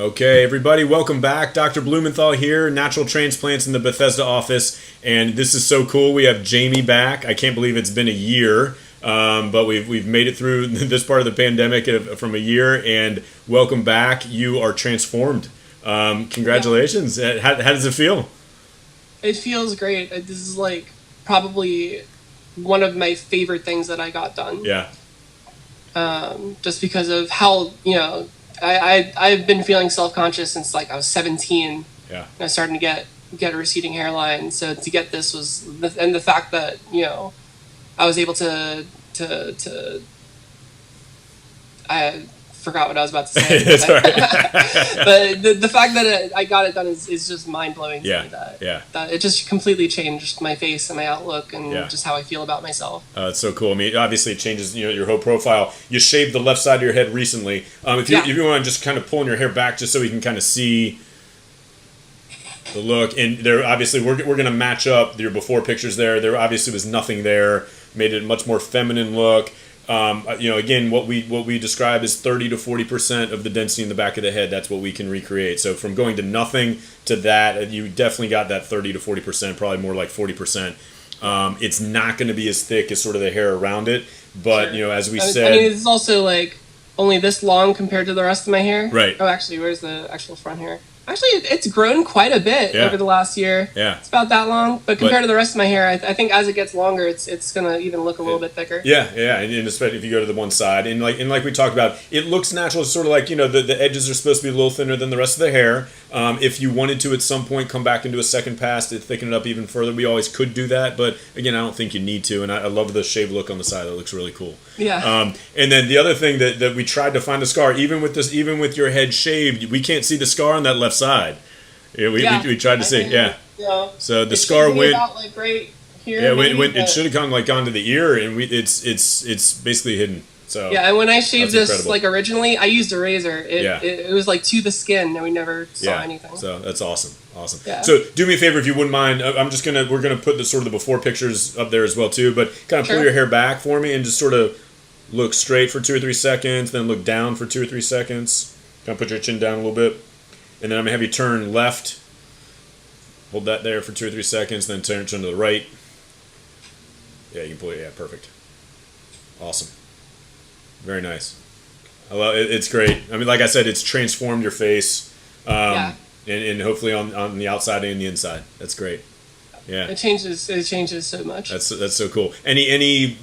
Okay, everybody, welcome back. Dr. Blumenthal here, Natural Transplants in the Bethesda office, and this is so cool. We have Jamie back. I can't believe it's been a year, but we've made it through this part of the pandemic from a year, and welcome back. You are transformed. Congratulations. How does it feel? It feels great. This is like probably one of my favorite things that I got done. Yeah. Just because of how, I've been feeling self-conscious since like I was 17. Yeah. And I was starting to get a receding hairline. So to get this and the fact that, I was able I forgot what I was about to say. That's but, right. but the fact that I got it done is just mind-blowing to me. That it just completely changed my face and my outlook and just how I feel about myself. It's so cool. I mean, obviously it changes your whole profile. You shaved the left side of your head recently. If you want to just kind of pulling your hair back just so we can kind of see the look. And there obviously we're going to match up your before pictures there. There obviously was nothing there. Made it a much more feminine look. Again, what we describe as 30 to 40% of the density in the back of the head. That's what we can recreate. So from going to nothing to that, you definitely got that 30 to 40%, probably more like 40%. It's not going to be as thick as sort of the hair around it, but Sure. As we said, I mean, it's also like only this long compared to the rest of my hair. Right. Oh, actually, where's the actual front hair? Actually, it's grown quite a bit over the last year. Yeah. It's about that long. But compared to the rest of my hair, I think as it gets longer, it's going to even look a little bit thicker. Yeah. And especially if you go to the one side. And like we talked about, it looks natural. It's sort of like, the edges are supposed to be a little thinner than the rest of the hair. If you wanted to at some point come back into a second pass to thicken it up even further, we always could do that. But again, I don't think you need to. And I love the shaved look on the side. That looks really cool. Yeah. And then the other thing that we tried to find a scar, even with your head shaved, we can't see the scar on that left side. Yeah, we tried to see. Yeah. So the scar went about like right here. Yeah, it should have gone to the ear, and it's basically hidden. So yeah, and when I shaved this incredible. Like originally, I used a razor. It was like to the skin, and we never saw anything. So that's awesome. Yeah. So do me a favor if you wouldn't mind. We're gonna put the sort of the before pictures up there as well too. But kind of pull your hair back for me and just sort of look straight for 2 or 3 seconds, then look down for 2 or 3 seconds. Kind of put your chin down a little bit. And then I'm going to have you turn left. Hold that there for 2 or 3 seconds. Then turn to the right. Yeah, you can pull it. Yeah, perfect. Awesome. Very nice. I love it. It's great. I mean, like I said, it's transformed your face. And hopefully on the outside and the inside. That's great. Yeah. It changes so much. That's so cool. Any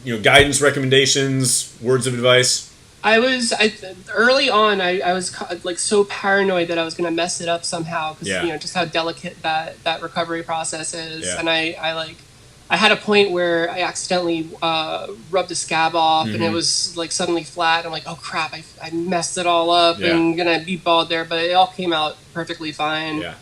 guidance, recommendations, words of advice? Early on, I was like so paranoid that I was going to mess it up somehow because just how delicate that recovery process is. Yeah. And I had a point where I accidentally rubbed a scab off and it was like suddenly flat. I'm like, oh crap, I messed it all up and gonna be bald there, but it all came out perfectly fine. Yeah.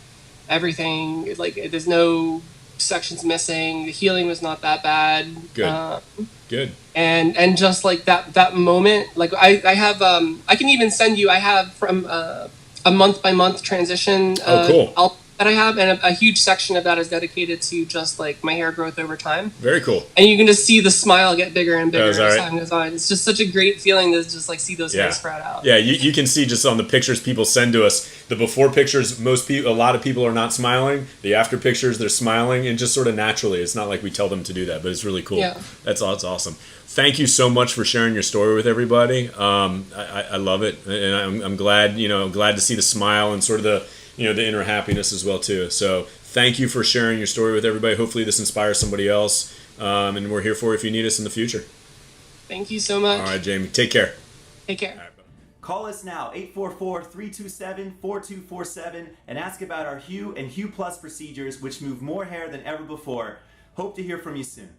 Everything, like there's no sections missing. The healing was not that bad. Good. Good. And just like that moment, like I have I can even send you. I have from a month by month transition. Cool. That I have, and a huge section of that is dedicated to just like my hair growth over time. Very cool. And you can just see the smile get bigger and bigger as right. time goes on. It's just such a great feeling to just like see those hairs sprout out. Yeah, you can see just on the pictures people send to us, the before pictures, a lot of people are not smiling. The after pictures, they're smiling, and just sort of naturally. It's not like we tell them to do that, but it's really cool. Yeah. That's awesome. Thank you so much for sharing your story with everybody. I love it, and I'm glad glad to see the smile and sort of the the inner happiness as well too. So thank you for sharing your story with everybody. Hopefully this inspires somebody else, and we're here for you if you need us in the future. Thank you so much. All right, Jamie, take care. Take care. All right, call us now, 844-327-4247, and ask about our Hue and Hue Plus procedures, which move more hair than ever before. Hope to hear from you soon.